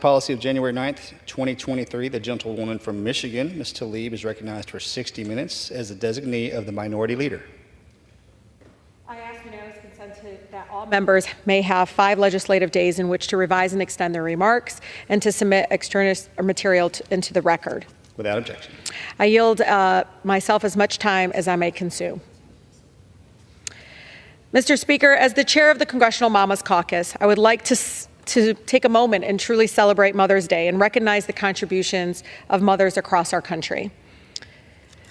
Policy of January 9th, 2023, the gentlewoman from Michigan, Ms. Tlaib, is recognized for 60 minutes as the designee of the minority leader. I ask unanimous consent that all members may have 5 legislative days in which to revise and extend their remarks and to submit extraneous material into the record. Without objection. I yield myself as much time as I may consume. Mr. Speaker, as the chair of the Congressional Mamas Caucus, I would like to take a moment and truly celebrate Mother's Day and recognize the contributions of mothers across our country.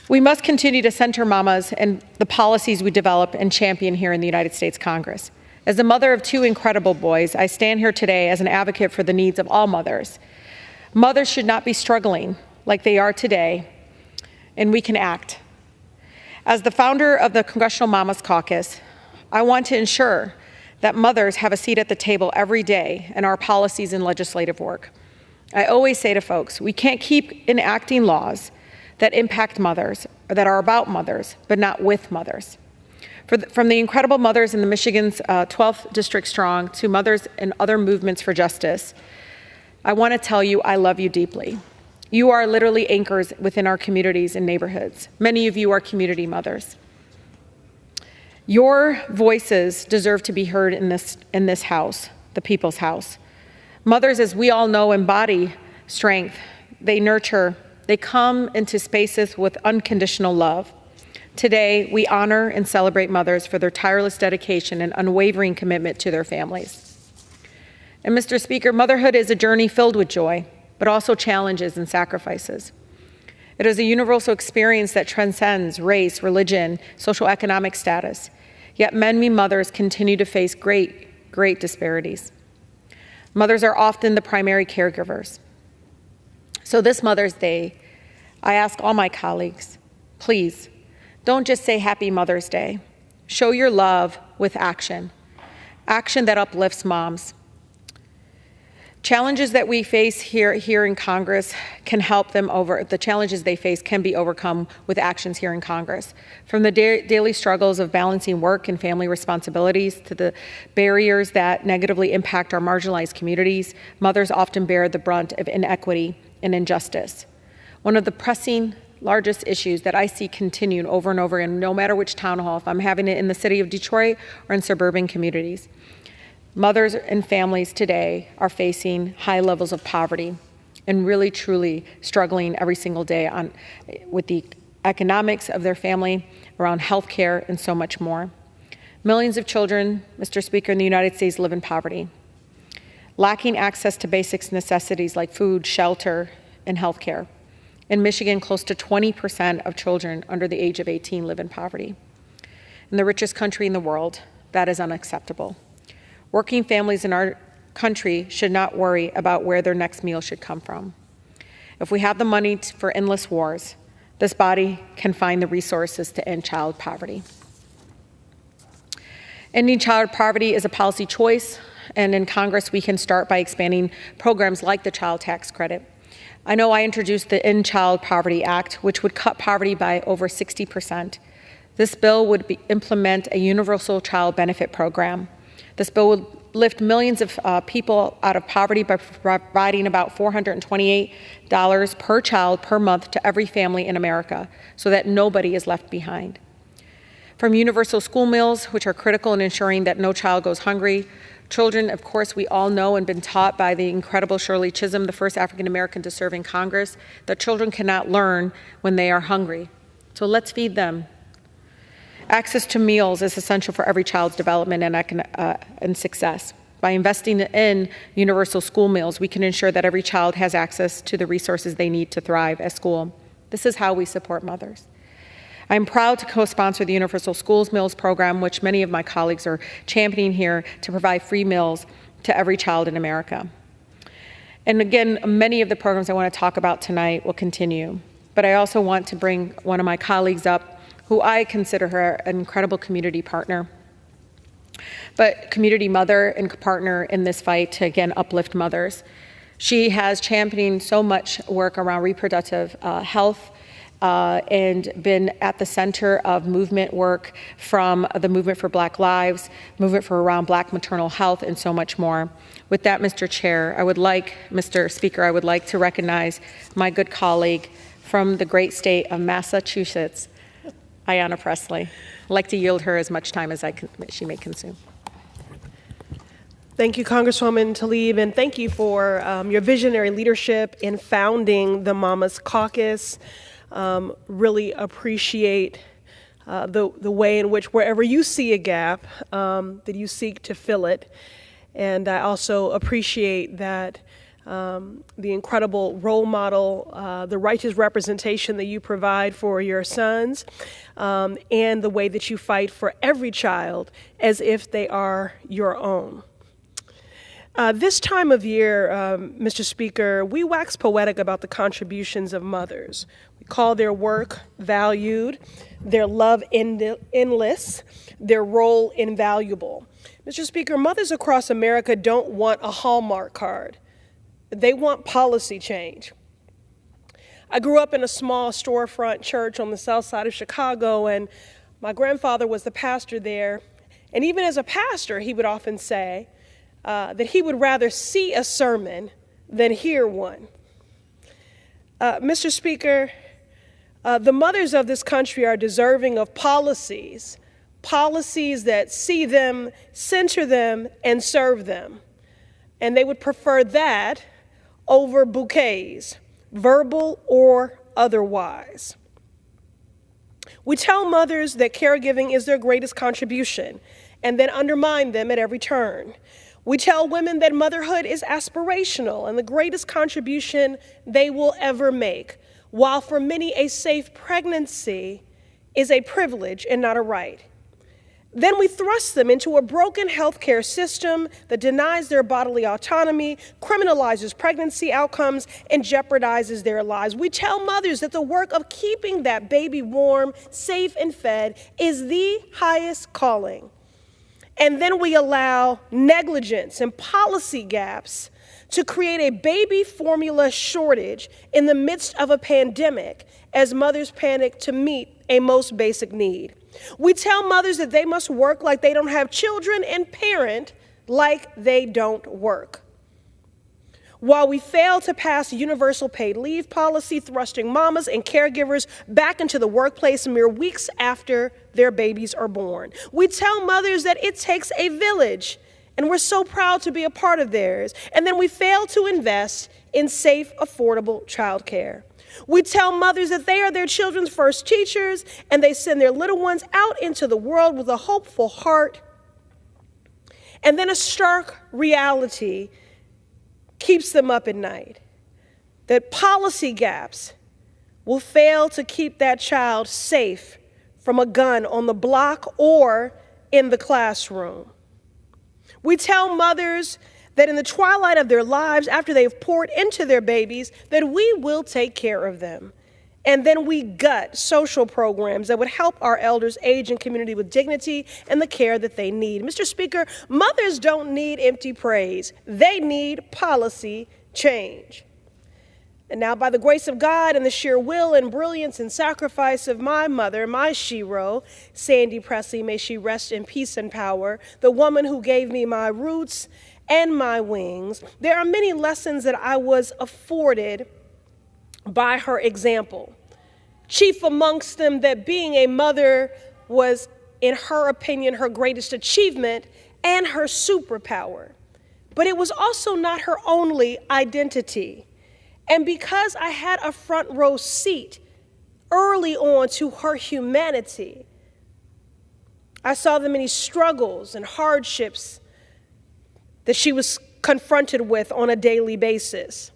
We must continue to center mamas and the policies we develop and champion here in the United States Congress. As the mother of 2 incredible boys, I stand here today as an advocate for the needs of all mothers. Mothers should not be struggling like they are today, and we can act. As the founder of the Congressional Mamas Caucus, I want to ensure that mothers have a seat at the table every day in our policies and legislative work. I always say to folks, we can't keep enacting laws that impact mothers or that are about mothers, but not with mothers. From the incredible mothers in the Michigan's 12th District Strong to mothers in other movements for justice, I want to tell you I love you deeply. You are literally anchors within our communities and neighborhoods. Many of you are community mothers. Your voices deserve to be heard in this house, the people's house. Mothers, as we all know, embody strength. They nurture. They come into spaces with unconditional love. Today, we honor and celebrate mothers for their tireless dedication and unwavering commitment to their families. And Mr. Speaker, motherhood is a journey filled with joy, but also challenges and sacrifices. It is a universal experience that transcends race, religion, social economic status. Yet many mothers continue to face great disparities. Mothers are often the primary caregivers. So this Mother's Day, I ask all my colleagues, please, don't just say Happy Mother's Day. Show your love with action, action that uplifts moms. Challenges that we face here in Congress can help them the challenges they face can be overcome with actions here in Congress. From the daily struggles of balancing work and family responsibilities to the barriers that negatively impact our marginalized communities, mothers often bear the brunt of inequity and injustice. One of the pressing largest issues that I see continued over and over, and no matter which town hall, if I'm having it in the city of Detroit or in suburban communities, mothers and families today are facing high levels of poverty and really, truly struggling every single day with the economics of their family, around health care, and so much more. Millions of children, Mr. Speaker, in the United States live in poverty, lacking access to basic necessities like food, shelter, and health care. In Michigan, close to 20% of children under the age of 18 live in poverty. In the richest country in the world, that is unacceptable. Working families in our country should not worry about where their next meal should come from. If we have the money for endless wars, this body can find the resources to end child poverty. Ending child poverty is a policy choice, and in Congress we can start by expanding programs like the Child Tax Credit. I know I introduced the End Child Poverty Act, which would cut poverty by over 60%. This bill would implement a universal child benefit program. This bill would lift millions of people out of poverty by providing about $428 per child per month to every family in America so that nobody is left behind. From universal school meals, which are critical in ensuring that no child goes hungry. Children, of course, we all know and been taught by the incredible Shirley Chisholm, the first African American to serve in Congress, that children cannot learn when they are hungry. So let's feed them. Access to meals is essential for every child's development and success. By investing in universal school meals, we can ensure that every child has access to the resources they need to thrive at school. This is how we support mothers. I'm proud to co-sponsor the Universal Schools Meals Program, which many of my colleagues are championing here to provide free meals to every child in America. And again, many of the programs I want to talk about tonight will continue. But I also want to bring one of my colleagues up who I consider her an incredible community partner, but community mother and partner in this fight to, again, uplift mothers. She has championed so much work around reproductive health and been at the center of movement work from the Movement for Black Lives, movement for around Black maternal health, and so much more. With that, Mr. Chair, Mr. Speaker, I would like to recognize my good colleague from the great state of Massachusetts, Ayanna Pressley. I'd like to yield her as much time as she may consume. Thank you, Congresswoman Tlaib, and thank you for your visionary leadership in founding the Mamas Caucus. Really appreciate the way in which wherever you see a gap, that you seek to fill it. And I also appreciate that the incredible role model, the righteous representation that you provide for your sons, and the way that you fight for every child as if they are your own. This time of year, Mr. Speaker, we wax poetic about the contributions of mothers. We call their work valued, their love endless, their role invaluable. Mr. Speaker, mothers across America don't want a Hallmark card. They want policy change. I grew up in a small storefront church on the south side of Chicago, and my grandfather was the pastor there. And even as a pastor, he would often say that he would rather see a sermon than hear one. Mr. Speaker, the mothers of this country are deserving of policies that see them, center them, and serve them. And they would prefer that over bouquets, verbal or otherwise. We tell mothers that caregiving is their greatest contribution and then undermine them at every turn. We tell women that motherhood is aspirational and the greatest contribution they will ever make, while for many a safe pregnancy is a privilege and not a right. Then we thrust them into a broken healthcare system that denies their bodily autonomy, criminalizes pregnancy outcomes, and jeopardizes their lives. We tell mothers that the work of keeping that baby warm, safe, and fed is the highest calling. And then we allow negligence and policy gaps to create a baby formula shortage in the midst of a pandemic as mothers panic to meet a most basic need. We tell mothers that they must work like they don't have children and parent like they don't work. While we fail to pass universal paid leave policy, thrusting mamas and caregivers back into the workplace mere weeks after their babies are born. We tell mothers that it takes a village, and we're so proud to be a part of theirs. And then we fail to invest in safe, affordable childcare. We tell mothers that they are their children's first teachers, and they send their little ones out into the world with a hopeful heart. And then a stark reality keeps them up at night, that policy gaps will fail to keep that child safe from a gun on the block or in the classroom. We tell mothers that in the twilight of their lives, after they've poured into their babies, that we will take care of them. And then we gut social programs that would help our elders age in community with dignity and the care that they need. Mr. Speaker, mothers don't need empty praise. They need policy change. And now, by the grace of God and the sheer will and brilliance and sacrifice of my mother, my shero, Sandy Pressley, may she rest in peace and power, the woman who gave me my roots and my wings, there are many lessons that I was afforded by her example. Chief amongst them, that being a mother was, in her opinion, her greatest achievement and her superpower. But it was also not her only identity. And because I had a front row seat early on to her humanity, I saw the many struggles and hardships that she was confronted with on a daily basis.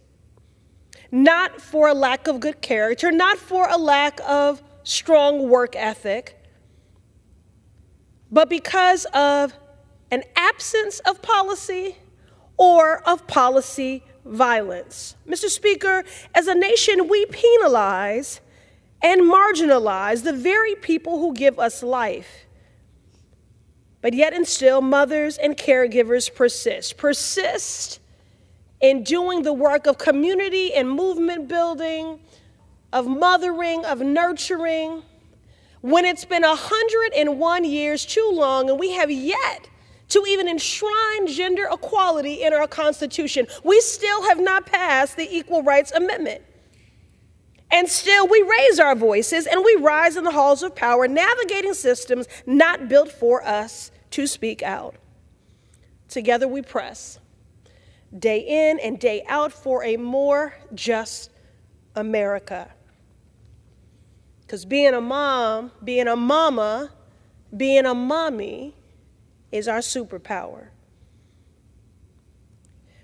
Not for a lack of good character, not for a lack of strong work ethic, but because of an absence of policy or of policy violence. Mr. Speaker, as a nation, we penalize and marginalize the very people who give us life. But yet and still, mothers and caregivers persist in doing the work of community and movement building, of mothering, of nurturing, when it's been 101 years too long and we have yet to even enshrine gender equality in our Constitution. We still have not passed the Equal Rights Amendment. And still we raise our voices and we rise in the halls of power, navigating systems not built for us to speak out. Together we press, day in and day out, for a more just America. Because being a mom, being a mama, being a mommy is our superpower.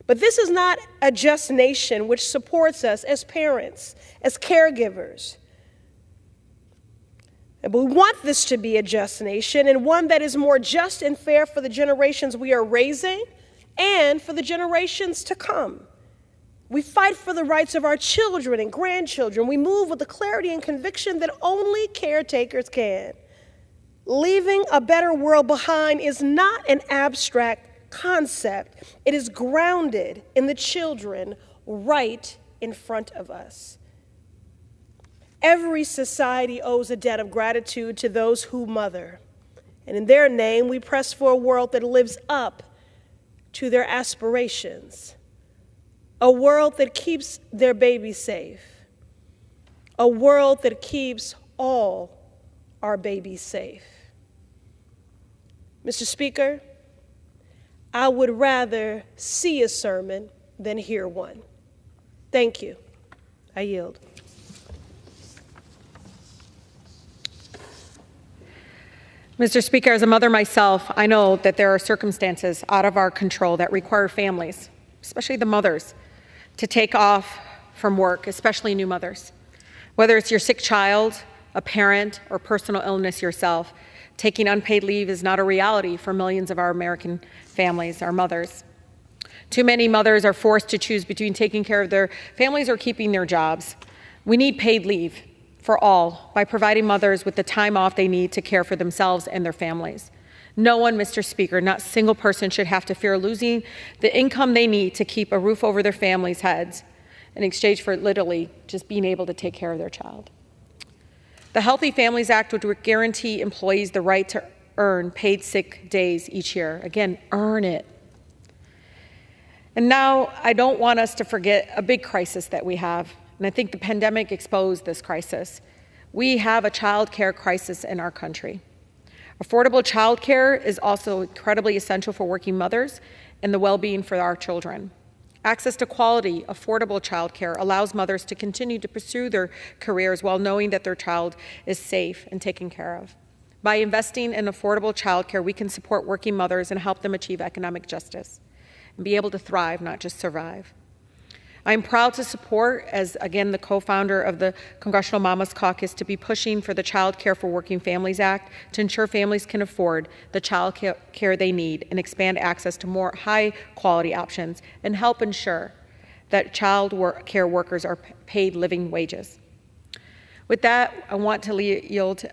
But this is not a just nation which supports us as parents, as caregivers. But we want this to be a just nation, and one that is more just and fair for the generations we are raising and for the generations to come. We fight for the rights of our children and grandchildren. We move with the clarity and conviction that only caretakers can. Leaving a better world behind is not an abstract concept. It is grounded in the children right in front of us. Every society owes a debt of gratitude to those who mother. And in their name, we press for a world that lives up to their aspirations. A world that keeps their babies safe. A world that keeps all our babies safe. Mr. Speaker, I would rather see a sermon than hear one. Thank you. I yield. Mr. Speaker, as a mother myself, I know that there are circumstances out of our control that require families, especially the mothers, to take off from work, especially new mothers. Whether it's your sick child, a parent, or personal illness yourself, taking unpaid leave is not a reality for millions of our American families, our mothers. Too many mothers are forced to choose between taking care of their families or keeping their jobs. We need paid leave for all by providing mothers with the time off they need to care for themselves and their families. No one, Mr. Speaker, not a single person should have to fear losing the income they need to keep a roof over their families' heads in exchange for literally just being able to take care of their child. The Healthy Families Act would guarantee employees the right to earn paid sick days each year. Again, earn it. And now I don't want us to forget a big crisis that we have, and I think the pandemic exposed this crisis. We have a child care crisis in our country. Affordable child care is also incredibly essential for working mothers and the well-being for our children. Access to quality, affordable child care allows mothers to continue to pursue their careers while knowing that their child is safe and taken care of. By investing in affordable child care, we can support working mothers and help them achieve economic justice and be able to thrive, not just survive. I'm proud to support, as again the co-founder of the Congressional Mamas Caucus, to be pushing for the Child Care for Working Families Act to ensure families can afford the child care they need and expand access to more high-quality options and help ensure that child care workers are paid living wages. With that, I want to yield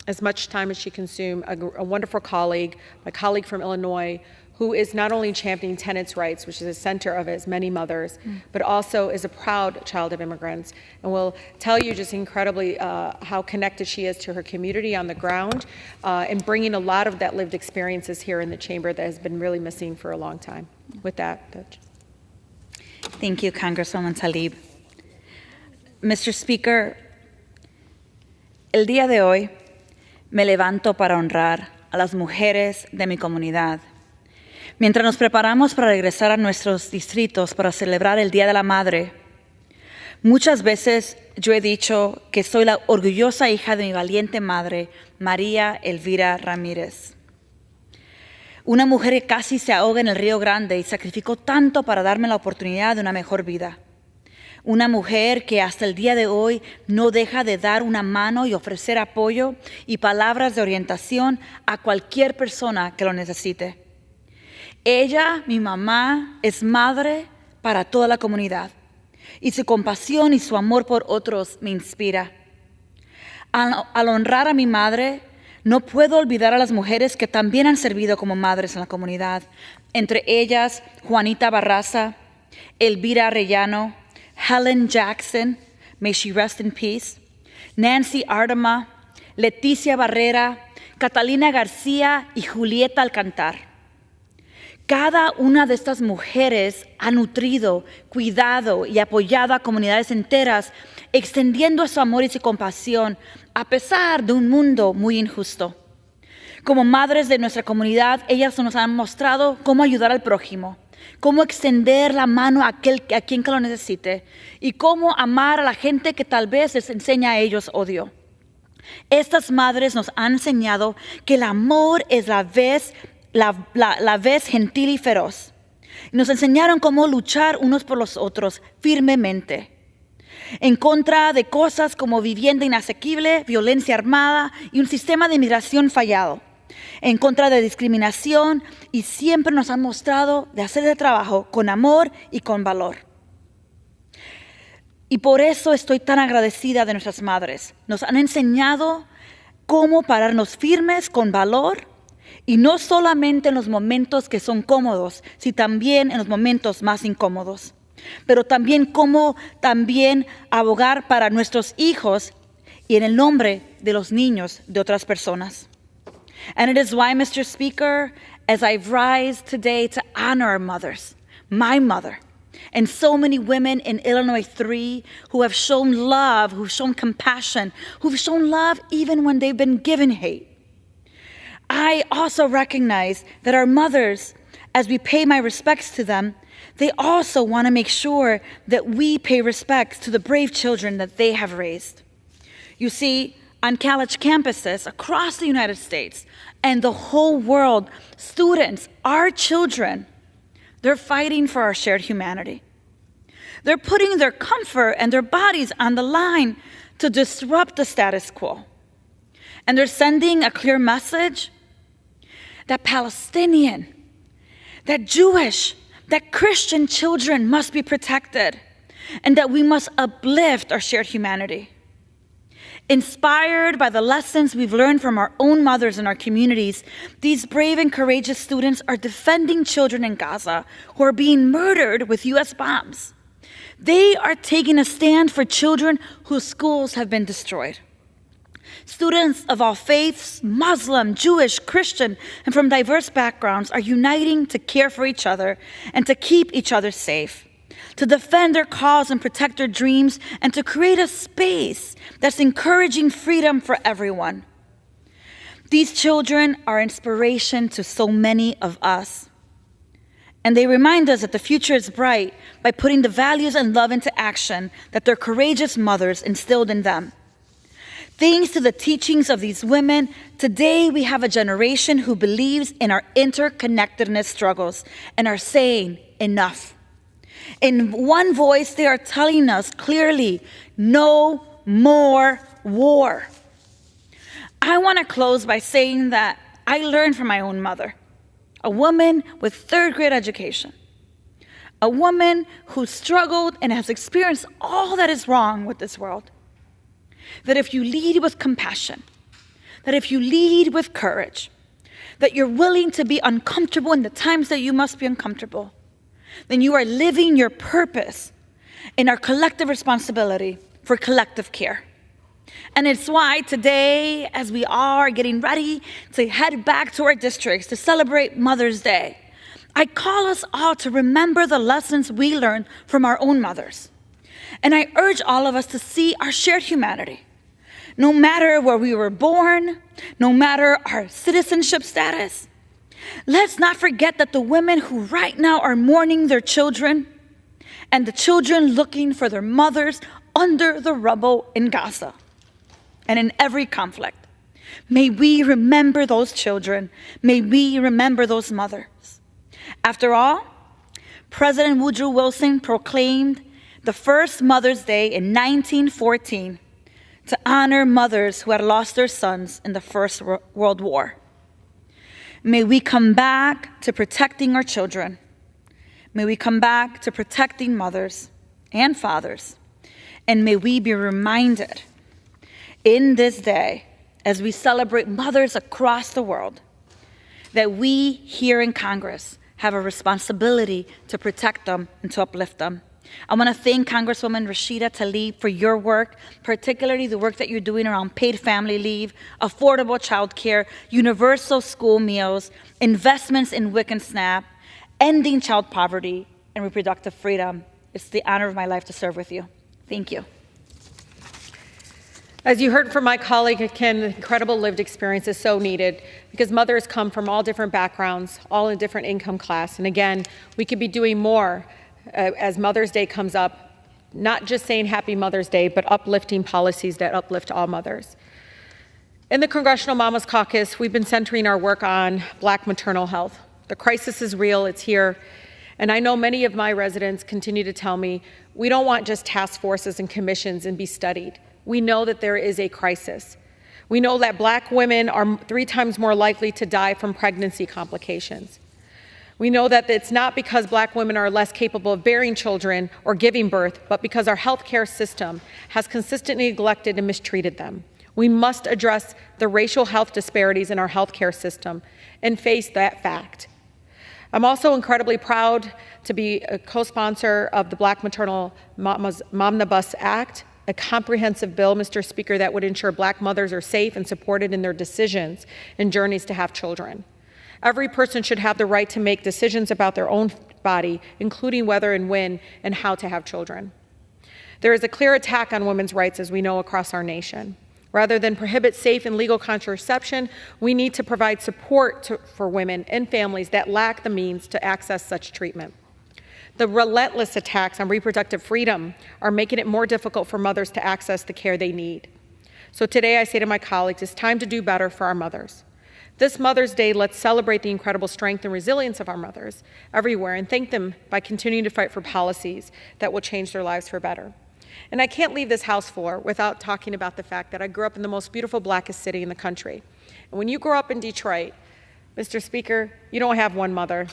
as much time as she consumed a wonderful colleague, my colleague from Illinois, who is not only championing tenants' rights, which is the center of as many mothers, but also is a proud child of immigrants, and will tell you just incredibly how connected she is to her community on the ground, and bringing a lot of that lived experiences here in the chamber that has been really missing for a long time. With that, Judge. Thank you, Congresswoman Tlaib. Mr. Speaker, el día de hoy me levanto para honrar a las mujeres de mi comunidad. Mientras nos preparamos para regresar a nuestros distritos para celebrar el Día de la Madre, muchas veces yo he dicho que soy la orgullosa hija de mi valiente madre, María Elvira Ramírez. Una mujer que casi se ahoga en el Río Grande y sacrificó tanto para darme la oportunidad de una mejor vida. Una mujer que hasta el día de hoy no deja de dar una mano y ofrecer apoyo y palabras de orientación a cualquier persona que lo necesite. Ella, mi mamá, es madre para toda la comunidad y su compasión y su amor por otros me inspira. Al honrar a mi madre, no puedo olvidar a las mujeres que también han servido como madres en la comunidad, entre ellas Juanita Barraza, Elvira Arellano, Helen Jackson, may she rest in peace, Nancy Ardama, Leticia Barrera, Catalina García y Julieta Alcantar. Cada una de estas mujeres ha nutrido, cuidado y apoyado a comunidades enteras, extendiendo su amor y su compasión a pesar de un mundo muy injusto. Como madres de nuestra comunidad, ellas nos han mostrado cómo ayudar al prójimo, cómo extender la mano a quien que lo necesite y cómo amar a la gente que tal vez les enseña a ellos odio. Estas madres nos han enseñado que el amor es la vez gentil y feroz. Nos enseñaron cómo luchar unos por los otros firmemente, en contra de cosas como vivienda inasequible, violencia armada y un sistema de inmigración fallado, en contra de discriminación, y siempre nos han mostrado de hacer el trabajo con amor y con valor. Y por eso estoy tan agradecida de nuestras madres. Nos han enseñado cómo pararnos firmes con valor, y no solamente en los momentos que son cómodos, sino también en los momentos más incómodos. Pero también cómo abogar para nuestros hijos y en el nombre de los niños de otras personas. And it is why, Mr. Speaker, as I rise today to honor our mothers, my mother, and so many women in Illinois 3 who have shown love, who've shown compassion, who've shown love even when they've been given hate. I also recognize that our mothers, as we pay my respects to them, they also want to make sure that we pay respects to the brave children that they have raised. You see, on college campuses across the United States and the whole world, students, our children, they're fighting for our shared humanity. They're putting their comfort and their bodies on the line to disrupt the status quo. And they're sending a clear message that Palestinian, that Jewish, that Christian children must be protected, and that we must uplift our shared humanity. Inspired by the lessons we've learned from our own mothers in our communities, these brave and courageous students are defending children in Gaza who are being murdered with U.S. bombs. They are taking a stand for children whose schools have been destroyed. Students of all faiths, Muslim, Jewish, Christian, and from diverse backgrounds are uniting to care for each other and to keep each other safe, to defend their cause and protect their dreams, and to create a space that's encouraging freedom for everyone. These children are inspiration to so many of us. And they remind us that the future is bright by putting the values and love into action that their courageous mothers instilled in them. Thanks to the teachings of these women, today we have a generation who believes in our interconnectedness struggles and are saying enough. In one voice, they are telling us clearly, no more war. I want to close by saying that I learned from my own mother, a woman with third-grade education, a woman who struggled and has experienced all that is wrong with this world. That if you lead with compassion, that if you lead with courage, that you're willing to be uncomfortable in the times that you must be uncomfortable, then you are living your purpose in our collective responsibility for collective care. And it's why today, as we are getting ready to head back to our districts to celebrate Mother's Day, I call us all to remember the lessons we learned from our own mothers. And I urge all of us to see our shared humanity. No matter where we were born, no matter our citizenship status, let's not forget that the women who right now are mourning their children and the children looking for their mothers under the rubble in Gaza and in every conflict. May we remember those children. May we remember those mothers. After all, President Woodrow Wilson proclaimed the first Mother's Day in 1914 to honor mothers who had lost their sons in the First World War. May we come back to protecting our children. May we come back to protecting mothers and fathers. And may we be reminded in this day, as we celebrate mothers across the world, that we here in Congress have a responsibility to protect them and to uplift them. I want to thank Congresswoman Rashida Tlaib for your work, particularly the work that you're doing around paid family leave, affordable child care, universal school meals, investments in WIC and SNAP, ending child poverty, and reproductive freedom. It's the honor of my life to serve with you. Thank you. As you heard from my colleague, Ken, incredible lived experience is so needed because mothers come from all different backgrounds, all in different income class. And again, we could be doing more as Mother's Day comes up, not just saying Happy Mother's Day, but uplifting policies that uplift all mothers. In the Congressional Mamas Caucus, we've been centering our work on Black maternal health. The crisis is real, it's here. And I know many of my residents continue to tell me, we don't want just task forces and commissions and be studied. We know that there is a crisis. We know that Black women are 3 times more likely to die from pregnancy complications. We know that it's not because Black women are less capable of bearing children or giving birth, but because our healthcare system has consistently neglected and mistreated them. We must address the racial health disparities in our healthcare system and face that fact. I'm also incredibly proud to be a co-sponsor of the Black Maternal Momnibus Act, a comprehensive bill, Mr. Speaker, that would ensure Black mothers are safe and supported in their decisions and journeys to have children. Every person should have the right to make decisions about their own body, including whether and when and how to have children. There is a clear attack on women's rights, as we know, across our nation. Rather than prohibit safe and legal contraception, we need to provide support for women and families that lack the means to access such treatment. The relentless attacks on reproductive freedom are making it more difficult for mothers to access the care they need. So today I say to my colleagues, it's time to do better for our mothers. This Mother's Day, let's celebrate the incredible strength and resilience of our mothers everywhere and thank them by continuing to fight for policies that will change their lives for better. And I can't leave this House floor without talking about the fact that I grew up in the most beautiful, blackest city in the country. And when you grow up in Detroit, Mr. Speaker, you don't have one mother.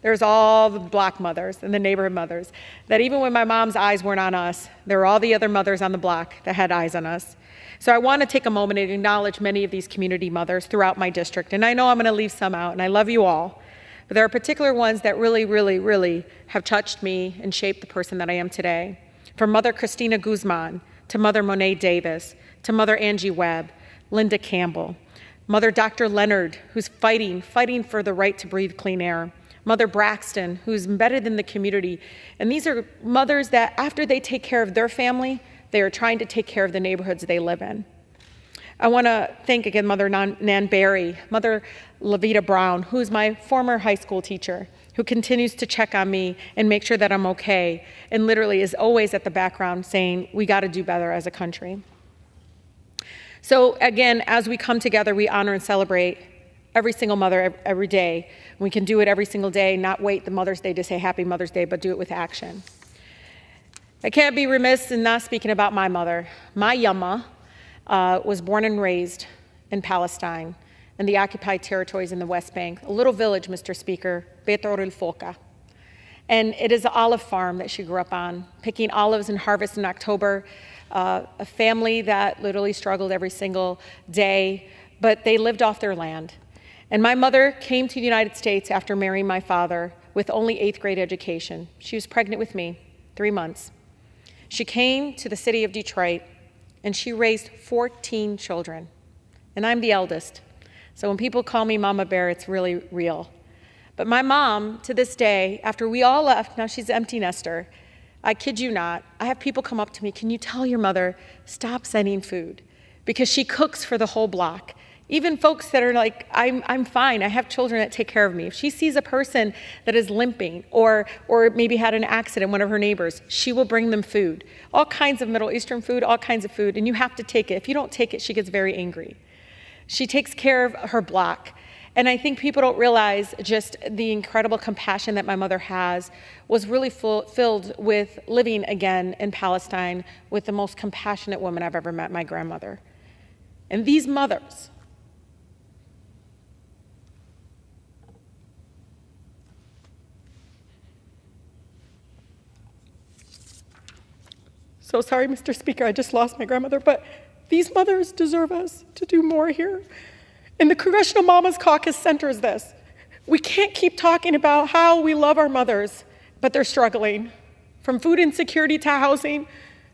There's all the Black mothers and the neighborhood mothers that even when my mom's eyes weren't on us, there were all the other mothers on the block that had eyes on us. So I want to take a moment and acknowledge many of these community mothers throughout my district. And I know I'm going to leave some out, and I love you all. But there are particular ones that really, really, really have touched me and shaped the person that I am today. From Mother Christina Guzman, to Mother Monet Davis, to Mother Angie Webb, Linda Campbell, Mother Dr. Leonard, who's fighting for the right to breathe clean air, Mother Braxton, who's embedded in the community. And these are mothers that after they take care of their family, they are trying to take care of the neighborhoods they live in. I want to thank again Mother Nan Berry, Mother Levita Brown, who's my former high school teacher, who continues to check on me and make sure that I'm okay, and literally is always at the background saying, we got to do better as a country. So again, as we come together, we honor and celebrate every single mother every day. We can do it every single day, not wait the Mother's Day to say Happy Mother's Day, but do it with action. I can't be remiss in not speaking about my mother. My Yama was born and raised in Palestine, in the occupied territories in the West Bank, a little village, Mr. Speaker, Betor el Foca. And it is an olive farm that she grew up on, picking olives and harvest in October, a family that literally struggled every single day, but they lived off their land. And my mother came to the United States after marrying my father with only 8th grade education. She was pregnant with me, 3 months. She came to the city of Detroit, and she raised 14 children. And I'm the eldest. So when people call me Mama Bear, it's really real. But my mom, to this day, after we all left, now she's an empty nester, I kid you not, I have people come up to me, can you tell your mother, stop sending food? Because she cooks for the whole block. Even folks that are like, I'm fine, I have children that take care of me. If she sees a person that is limping or maybe had an accident, one of her neighbors, she will bring them food. All kinds of Middle Eastern food, all kinds of food, and you have to take it. If you don't take it, she gets very angry. She takes care of her block. And I think people don't realize just the incredible compassion that my mother has was really filled with living again in Palestine with the most compassionate woman I've ever met, my grandmother. And these mothers, so sorry, Mr. Speaker, I just lost my grandmother, but these mothers deserve us to do more here. And the Congressional Mamas Caucus centers this. We can't keep talking about how we love our mothers, but they're struggling. from food insecurity to housing.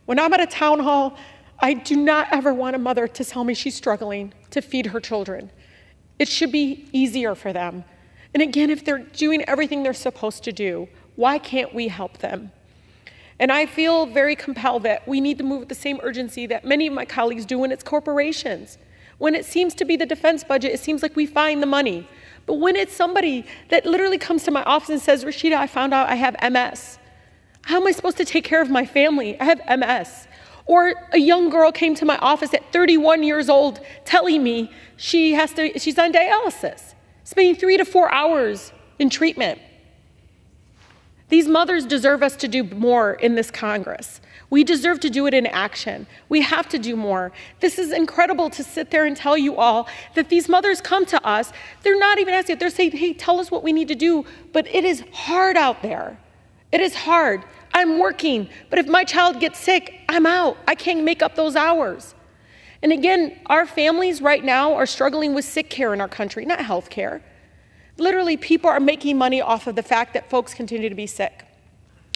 When I'm at a town hall, I do not ever want a mother to tell me she's struggling to feed her children. It should be easier for them. And again, if they're doing everything they're supposed to do, why can't we help them? And I feel very compelled that we need to move with the same urgency that many of my colleagues do when it's corporations. When it seems to be the defense budget, it seems like we find the money. But when it's somebody that literally comes to my office and says, Rashida, I found out I have MS. How am I supposed to take care of my family? I have MS. Or a young girl came to my office at 31 years old telling me she's on dialysis, spending 3 to 4 hours in treatment. These mothers deserve us to do more in this Congress. We deserve to do it in action. We have to do more. This is incredible to sit there and tell you all that these mothers come to us. They're not even asking, they're saying, hey, tell us what we need to do. But it is hard out there. It is hard. I'm working, but if my child gets sick, I'm out. I can't make up those hours. And again, our families right now are struggling with sick care in our country, not health care. Literally, people are making money off of the fact that folks continue to be sick.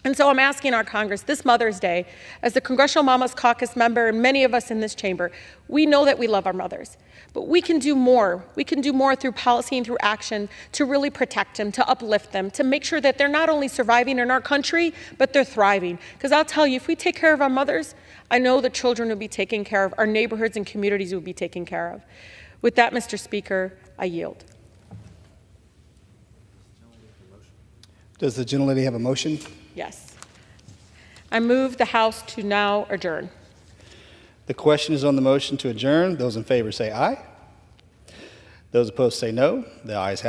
And so I'm asking our Congress this Mother's Day, as the Congressional Mamas Caucus member and many of us in this chamber, we know that we love our mothers, but we can do more. We can do more through policy and through action to really protect them, to uplift them, to make sure that they're not only surviving in our country, but they're thriving. Because I'll tell you, if we take care of our mothers, I know the children will be taken care of, our neighborhoods and communities will be taken care of. With that, Mr. Speaker, I yield. Does the gentlelady have a motion? Yes. I move the House to now adjourn. The question is on the motion to adjourn. Those in favor say aye. Those opposed say no. The ayes have it.